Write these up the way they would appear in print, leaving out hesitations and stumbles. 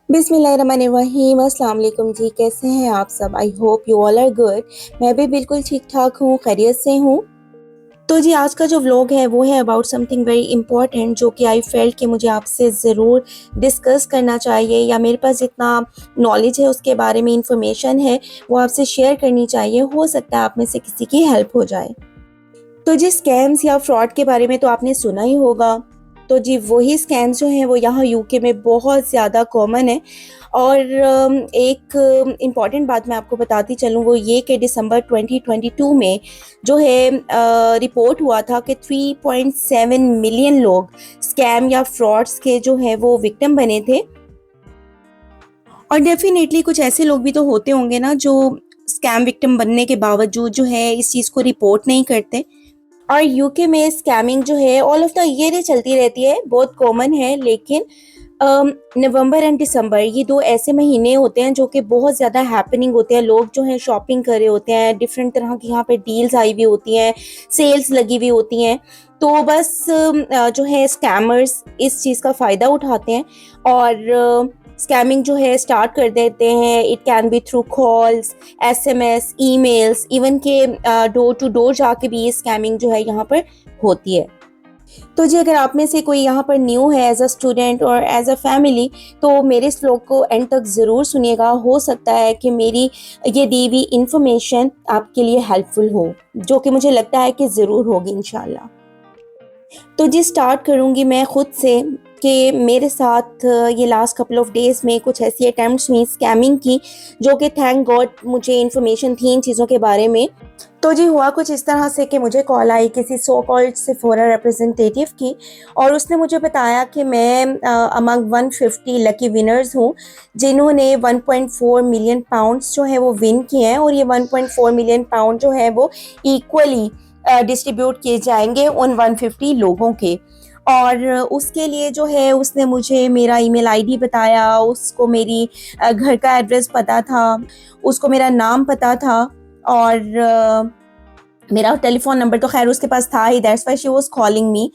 बिस्मिल्लाहिर्रहमानिर्रहीम। अस्सलाम वालेकुम जी, कैसे हैं आप सब? I hope you all are good. मैं भी बिल्कुल ठीक ठाक हूँ, खैरियत से हूँ। तो जी आज का जो व्लॉग है वो है अबाउट समथिंग वेरी इंपॉर्टेंट, जो कि आई फेल्ट कि मुझे आपसे ज़रूर डिस्कस करना चाहिए, या मेरे पास जितना नॉलेज है उसके बारे में इंफॉर्मेशन है वो आपसे शेयर करनी चाहिए। हो सकता है आप में से किसी की हेल्प हो जाए। तो जी स्कैम्स या फ्रॉड के बारे में तो आपने सुना ही होगा। तो जी वही स्कैम्स जो हैं वो यहाँ यूके में बहुत ज़्यादा कॉमन है। और एक इम्पॉर्टेंट बात मैं आपको बताती चलूँ, वो ये कि दिसंबर 2022 में जो है रिपोर्ट हुआ था कि 3.7 मिलियन लोग स्कैम या फ्रॉड्स के जो है वो विक्टिम बने थे। और डेफिनेटली कुछ ऐसे लोग भी तो होते होंगे ना जो स्कैम विक्टिम बनने के बावजूद जो है इस चीज़ को रिपोर्ट नहीं करते। और यूके में स्कैमिंग जो है ऑल ऑफ द ईयर ही चलती रहती है, बहुत कॉमन है। लेकिन नवंबर एंड दिसंबर ये दो ऐसे महीने होते हैं जो कि बहुत ज़्यादा हैपनिंग होते हैं। लोग जो हैं शॉपिंग कर रहे होते हैं, डिफरेंट तरह की यहाँ पे डील्स आई हुई होती हैं, सेल्स लगी हुई होती हैं। तो बस जो है स्कैमर्स इस चीज़ का फ़ायदा उठाते हैं और स्कैमिंग जो है स्टार्ट कर देते हैं। It can be through calls, SMS, emails, even के डोर टू डोर जाके भी ये स्कैमिंग जो है यहाँ पर होती है। तो जी अगर आप में से कोई यहाँ पर न्यू है एज अ स्टूडेंट और एज अ फैमिली, तो मेरे इस व्लॉग को एंड तक ज़रूर सुनिएगा। हो सकता है कि मेरी ये दी हुई इंफॉर्मेशन आपके लिए हेल्पफुल हो, जो कि मुझे लगता है कि ज़रूर होगी इंशाल्लाह। तो जी स्टार्ट करूँगी मैं खुद से कि मेरे साथ ये लास्ट कपल ऑफ डेज़ में कुछ ऐसी अटैम्प्ट्स हुई स्कैमिंग की, जो कि थैंक गॉड मुझे इन्फॉर्मेशन थी इन चीज़ों के बारे में। तो जी हुआ कुछ इस तरह से कि मुझे कॉल आई किसी सो कॉल्ड सेफोरा रिप्रेजेंटेटिव की, और उसने मुझे बताया कि मैं अमंग 150 लकी विनर्स हूँ जिन्होंने 1.4 मिलियन पाउंड्स जो है वो विन किए हैं। और ये 1.4 मिलियन पाउंड जो है वो इक्वली डिस्ट्रीब्यूट किए जाएंगे उन 150 लोगों के। और उसके लिए जो है उसने मुझे मेरा ईमेल आईडी बताया, उसको मेरी घर का एड्रेस पता था, उसको मेरा नाम पता था, और मेरा टेलीफोन नंबर तो खैर उसके पास था ही, that's why she was calling me.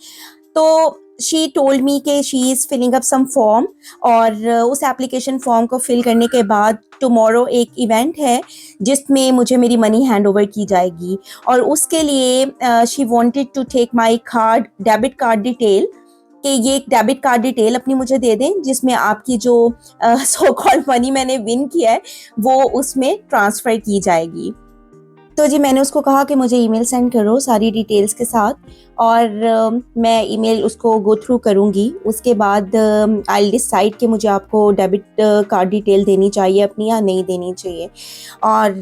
तो शी टोल्ड मी कि she is filling up some form, और उस एप्लीकेशन फॉर्म को फिल करने के बाद टुमारो एक इवेंट है जिसमें मुझे मेरी मनी हैंड ओवर की जाएगी। और उसके लिए she wanted to take my card, debit card detail, कि ये एक डेबिट कार्ड डिटेल अपनी मुझे दे दें जिसमें आपकी जो सो कॉल्ड मनी मैंने विन किया है वो उसमें ट्रांसफ़र की जाएगी। तो जी मैंने उसको कहा कि मुझे ईमेल सेंड करो सारी डिटेल्स के साथ, और मैं ईमेल उसको गो थ्रू करूँगी। उसके बाद आई डिसाइड कि मुझे आपको डेबिट कार्ड डिटेल देनी चाहिए अपनी या नहीं देनी चाहिए। और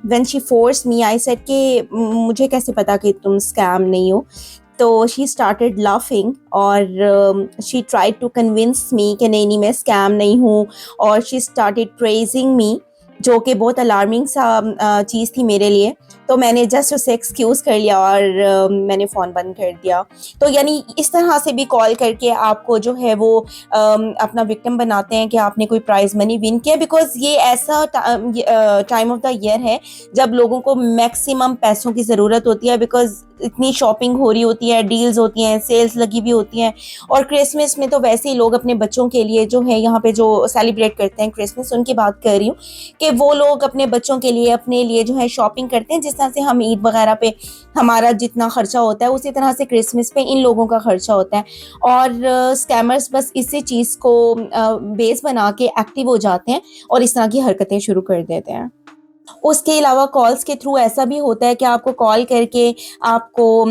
when she force me I said कि मुझे कैसे पता कि तुम स्कैम नहीं हो। तो शी स्टार्टेड लाफिंग, और she tried to convince me कि नहीं नहीं मैं स्कैम नहीं हूँ। और शी स्टार्टेड प्रेजिंग मी, जो कि बहुत अलार्मिंग सा चीज़ थी मेरे लिए। तो मैंने जस्ट उसे एक्सक्यूज़ कर लिया और मैंने फ़ोन बंद कर दिया। तो यानी इस तरह से भी कॉल करके आपको जो है वो अपना विक्टिम बनाते हैं कि आपने कोई प्राइज़ मनी विन किया, बिकॉज़ ये ऐसा टाइम ऑफ द ईयर है जब लोगों को मैक्सिमम पैसों की ज़रूरत होती है, बिकॉज़ इतनी शॉपिंग हो रही होती है, डील्स होती हैं, सेल्स लगी हुई होती हैं। और क्रिसमस में तो वैसे ही लोग अपने बच्चों के लिए जो है यहाँ पे जो सेलिब्रेट करते हैं क्रिसमस, उनकी बात कर रही हूँ कि वो लोग अपने बच्चों के लिए अपने लिए जो है शॉपिंग करते हैं। जिस तरह से हम ईद वगैरह पे हमारा जितना खर्चा होता है उसी तरह से क्रिसमस पे इन लोगों का खर्चा होता है। और स्कैमर्स बस इसी चीज़ को बेस बना के एक्टिव हो जाते हैं और इस तरह की हरकतें शुरू कर देते हैं। उसके अलावा कॉल्स के थ्रू ऐसा भी होता है कि आपको कॉल करके आपको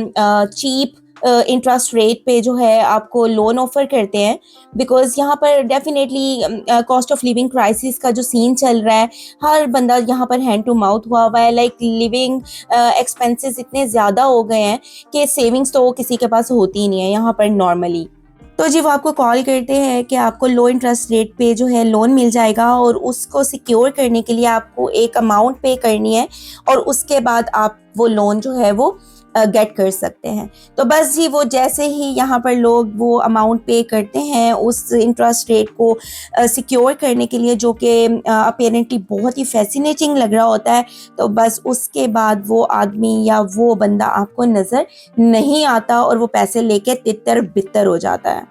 चीप इंटरेस्ट रेट पे जो है आपको लोन ऑफर करते हैं, बिकॉज़ यहाँ पर definitely cost of living crisis का जो सीन चल रहा है, हर बंदा यहाँ पर हैंड टू माउथ हुआ हुआ है। लाइक लिविंग एक्सपेंसेस इतने ज़्यादा हो गए हैं कि सेविंग्स तो किसी के पास होती ही नहीं है यहाँ पर नॉर्मली। तो जी वो आपको कॉल करते हैं कि आपको लो इंटरेस्ट रेट पे जो है लोन मिल जाएगा, और उसको सिक्योर करने के लिए आपको एक अमाउंट पे करनी है, और उसके बाद आप वो लोन जो है वो गेट कर सकते हैं। तो बस जी वो जैसे ही यहाँ पर लोग वो अमाउंट पे करते हैं उस इंटरेस्ट रेट को सिक्योर करने के लिए, जो कि अपेरेंटली बहुत ही फैसिनेटिंग लग रहा होता है, तो बस उसके बाद वो आदमी या वो बंदा आपको नज़र नहीं आता और वो पैसे लेके तितर बितर हो जाता है।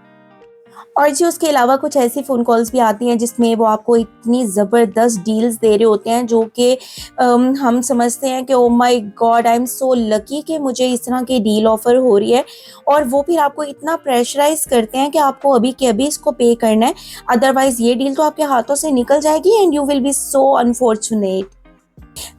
और जी उसके अलावा कुछ ऐसी फ़ोन कॉल्स भी आती हैं जिसमें वो आपको इतनी ज़बरदस्त डील्स दे रहे होते हैं जो कि हम समझते हैं कि oh my God I am so lucky कि मुझे इस तरह की डील ऑफ़र हो रही है, और वो फिर आपको इतना प्रेशराइज़ करते हैं कि आपको अभी के अभी इसको पे करना है, अदरवाइज़ ये डील तो आपके हाथों से निकल जाएगी and you will be so unfortunate.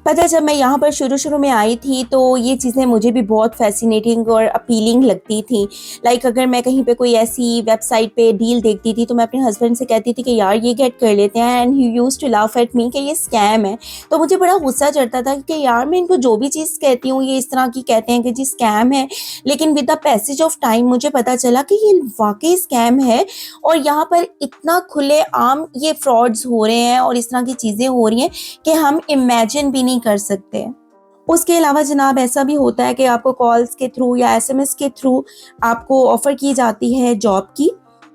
पता है जब मैं यहाँ पर शुरू-शुरू में आई थी तो ये चीज़ें मुझे भी बहुत फ़ैसिनेटिंग और अपीलिंग लगती थी। लाइक अगर मैं कहीं पे कोई ऐसी वेबसाइट पे डील देखती थी तो मैं अपने हस्बैंड से कहती थी कि यार ये गेट कर लेते हैं, and he used to laugh at me कि ये स्कैम है। तो मुझे बड़ा गुस्सा चढ़ता था कि यार मैं इनको जो भी चीज़ कहती हूँ ये इस तरह की कहते हैं कि जी स्कैम है। लेकिन with the passage of time मुझे पता चला कि ये वाक़ई स्कैम है, और यहाँ पर इतना खुलेआम ये फ्रॉड्स हो रहे हैं और इस तरह की चीज़ें हो रही हैं कि हम इमेजिन भी नहीं कर सकते। उसके अलावा जनाब ऐसा भी होता है कि आपको कॉल्स के थ्रू या एसएमएस के थ्रू आपको ऑफ़र की जाती है जॉब की,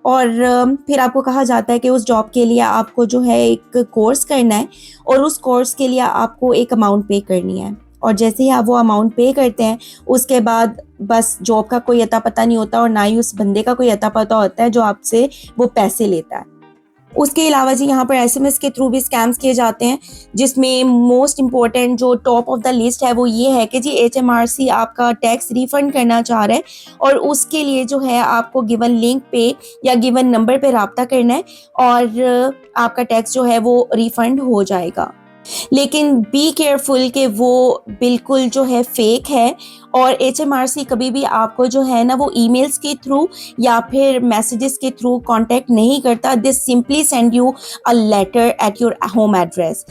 और फिर आपको कहा जाता है कि उस जॉब के लिए आपको जो है एक कोर्स करना है, और उस कोर्स के लिए आपको एक अमाउंट पे करनी है। और जैसे ही आप वो अमाउंट पे करते हैं उसके बाद बस जॉब का कोई अता पता नहीं होता, और ना ही उस बंदे का कोई अता पता होता है जो आपसे वो पैसे लेता है। उसके अलावा जी यहाँ पर एसएमएस के थ्रू भी स्कैम्स किए जाते हैं, जिसमें मोस्ट इम्पोर्टेंट जो टॉप ऑफ द लिस्ट है वो ये है कि जी एचएमआरसी आपका टैक्स रिफंड करना चाह रहा है, और उसके लिए जो है आपको गिवन लिंक पे या गिवन नंबर पे राब्ता करना है, और आपका टैक्स जो है वो रिफंड हो जाएगा। लेकिन बी केयरफुल कि वो बिल्कुल जो है फेक है, और एचएमआरसी कभी भी आपको जो है ना वो ईमेल्स के थ्रू या फिर मैसेजेस के थ्रू कांटेक्ट नहीं करता। This simply send you a letter at your home address.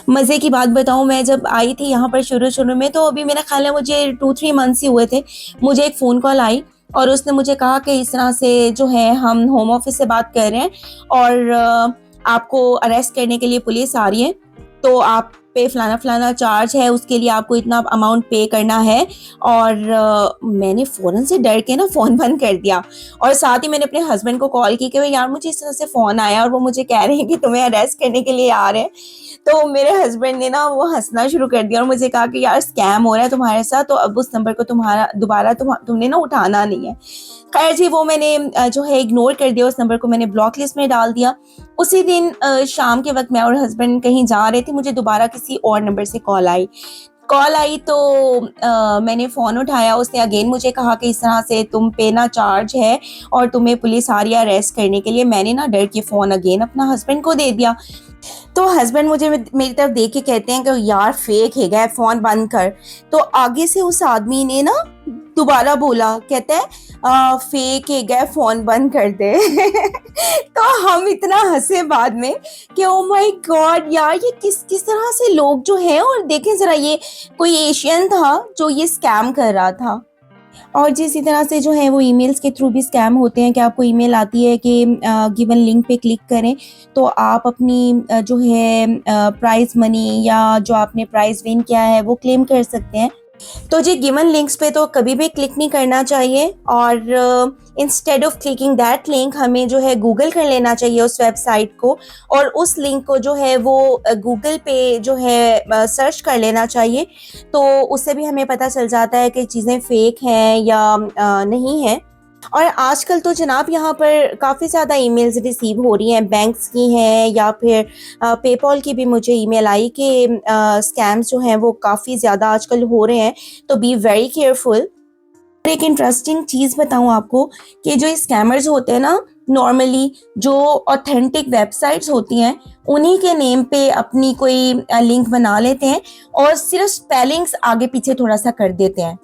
मज़े की बात बताऊँ, मैं जब आई थी यहाँ पर शुरू-शुरू में तो अभी मेरा ख्याल है मुझे 2-3 मंथ्स ही हुए थे। मुझे एक फ़ोन कॉल आई और उसने मुझे कहा कि इस तरह से जो है हम होम ऑफ़िस से बात कर रहे हैं, और आपको अरेस्ट करने के लिए पुलिस आ रही है। तो आप पे फलाना-फलाना चार्ज है, उसके लिए आपको इतना अमाउंट पे करना है। और मैंने फ़ौरन से डर के ना फ़ोन बंद कर दिया, और साथ ही मैंने अपने हस्बैंड को कॉल की कि भई यार मुझे इस तरह से फ़ोन आया और वो मुझे कह रहे हैं कि तुम्हें अरेस्ट करने के लिए आ रहे हैं। तो मेरे हस्बैंड ने ना वो हँसना शुरू कर दिया और मुझे कहा कि यार स्कैम हो रहा है तुम्हारे साथ, तो अब उस नंबर को दोबारा तुमने ना उठाना नहीं है। ख़ैर जी वो मैंने जो है इग्नोर कर दिया, उस नंबर को मैंने ब्लॉक लिस्ट में डाल दिया। उसी दिन शाम के वक़्त मैं और हस्बैंड कहीं जा रहे थे, मुझे दोबारा किसी और नंबर से कॉल आई तो मैंने फ़ोन उठाया, उसने अगेन मुझे कहा कि इस तरह से तुम पे ना चार्ज है और तुम्हें पुलिस आ रही है अरेस्ट करने के लिए। मैंने ना डर के फ़ोन अगेन अपना हस्बैंड को दे दिया। तो हस्बैंड मुझे मेरी तरफ देख के कहते हैं कि यार फेक है क्या, फ़ोन बंद कर। तो आगे से उस आदमी ने ना दोबारा बोला, कहता है फेक है क्या, फ़ोन बंद कर दे। तो हम इतना हँसे बाद में कि ओह माय गॉड यार ये किस तरह से लोग जो हैं, और देखें ज़रा ये कोई एशियन था जो ये स्कैम कर रहा था। और जी इसी तरह से जो है वो ईमेल्स के थ्रू भी स्कैम होते हैं कि आपको ईमेल आती है कि गिवन लिंक पे क्लिक करें तो आप अपनी जो है प्राइज़ मनी या जो आपने प्राइज़ विन किया है वो क्लेम कर सकते हैं। तो जी गिवन लिंक्स पे तो कभी भी क्लिक नहीं करना चाहिए, और instead of clicking that link हमें जो है गूगल कर लेना चाहिए उस वेबसाइट को, और उस लिंक को जो है वो गूगल पे जो है सर्च कर लेना चाहिए। तो उससे भी हमें पता चल जाता है कि चीज़ें फेक हैं या नहीं हैं। और आजकल तो जनाब यहाँ पर काफ़ी ज़्यादा ईमेल्स रिसीव हो रही हैं, बैंक्स की हैं या फिर पेपॉल की भी मुझे ईमेल आई कि स्कैम्स जो हैं वो काफ़ी ज़्यादा आजकल हो रहे हैं, तो बी वेरी केयरफुल। एक इंटरेस्टिंग चीज़ बताऊँ आपको कि जो स्कैमर्स होते हैं ना, नॉर्मली जो ऑथेंटिक वेबसाइट्स होती हैं उन्हीं के नेम पे अपनी कोई लिंक बना लेते हैं और सिर्फ स्पेलिंग्स आगे पीछे थोड़ा सा कर देते हैं।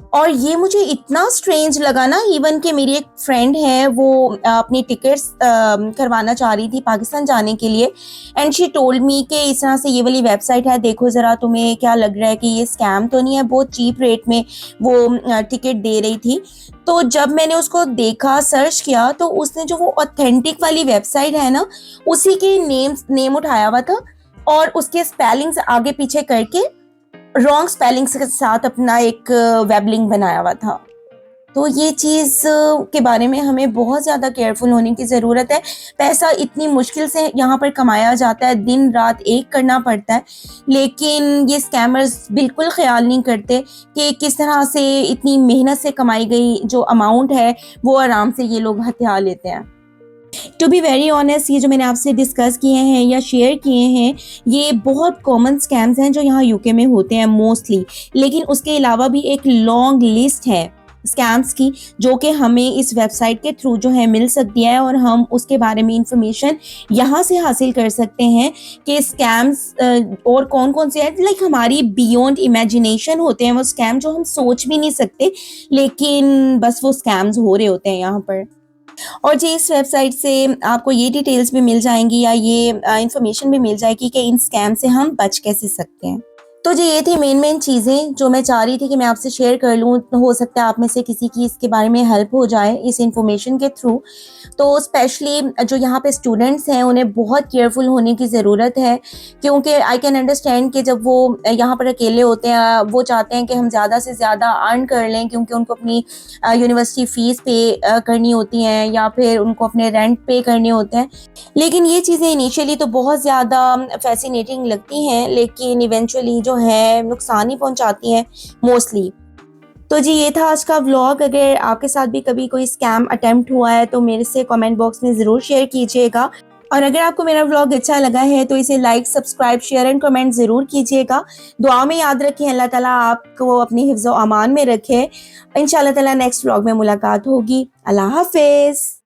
और ये मुझे इतना स्ट्रेंज लगा ना, इवन कि मेरी एक फ्रेंड है वो अपनी टिकट्स करवाना चाह रही थी पाकिस्तान जाने के लिए, एंड शी टोल्ड मी कि इस तरह से ये वाली वेबसाइट है, देखो ज़रा तुम्हें क्या लग रहा है कि ये स्कैम तो नहीं है। बहुत चीप रेट में वो टिकट दे रही थी। तो जब मैंने उसको देखा, सर्च किया, तो उसने जो वो ऑथेंटिक वाली वेबसाइट है ना उसी के नेम उठाया हुआ था, और उसके स्पेलिंग्स आगे पीछे करके रॉन्ग स्पेलिंग्स के साथ अपना एक वेब लिंक बनाया हुआ था। तो ये चीज़ के बारे में हमें बहुत ज़्यादा केयरफुल होने की ज़रूरत है। पैसा इतनी मुश्किल से यहाँ पर कमाया जाता है, दिन रात एक करना पड़ता है, लेकिन ये स्कैमर्स बिल्कुल ख़्याल नहीं करते कि किस तरह से इतनी मेहनत से कमाई गई जो अमाउंट है वो आराम से ये लोग हथिया लेते हैं। टू बी वेरी ऑनेस्ट, ये जो मैंने आपसे डिस्कस किए हैं या शेयर किए हैं, ये बहुत कॉमन स्कैम्स हैं जो यहाँ यूके में होते हैं मोस्टली। लेकिन उसके अलावा भी एक लॉन्ग लिस्ट है स्कैम्स की, जो कि हमें इस वेबसाइट के थ्रू जो है मिल सकती है, और हम उसके बारे में इंफॉर्मेशन यहाँ से हासिल कर सकते हैं कि स्कैम्स और कौन कौन से हैं। लाइक हमारी बियॉन्ड इमेजिनेशन होते हैं वो स्कैम, जो हम सोच भी नहीं सकते, लेकिन बस वो स्कैम्स हो रहे होते हैं यहाँ पर। और जी इस वेबसाइट से आपको ये डिटेल्स भी मिल जाएंगी या ये इंफॉर्मेशन भी मिल जाएगी कि इन स्कैम से हम बच कैसे सकते हैं। तो जी ये थी मेन चीज़ें जो मैं चाह रही थी कि मैं आपसे शेयर कर लूँ। हो सकता है आप में से किसी की इसके बारे में हेल्प हो जाए इस इंफॉर्मेशन के थ्रू। तो स्पेशली जो यहाँ पे स्टूडेंट्स हैं उन्हें बहुत केयरफुल होने की ज़रूरत है, क्योंकि आई कैन अंडरस्टैंड कि जब वो यहाँ पर अकेले होते हैं वो चाहते हैं कि हम ज़्यादा से ज़्यादा अर्न कर लें, क्योंकि उनको अपनी यूनिवर्सिटी फ़ीस पे करनी होती हैं या फिर उनको अपने रेंट पे करने होते हैं। लेकिन ये चीज़ें इनिशियली तो बहुत ज़्यादा फ़ैसिनेटिंग लगती हैं, लेकिन इवेंचुअली जो है नुकसान ही पहुँचाती हैं मोस्टली। तो जी ये था आज का व्लॉग। अगर आपके साथ भी कभी कोई स्कैम अटेम्प्ट हुआ है तो मेरे से कमेंट बॉक्स में ज़रूर शेयर कीजिएगा। और अगर आपको मेरा व्लॉग अच्छा लगा है तो इसे like, subscribe, share and comment ज़रूर कीजिएगा। दुआ में याद रखें, अल्लाह ताला आपको अपनी हिफ्ज़ व अमान में रखे। इंशाअल्लाह ताला नेक्स्ट व्लॉग में मुलाकात होगी। अल्लाह हाफ़िज़।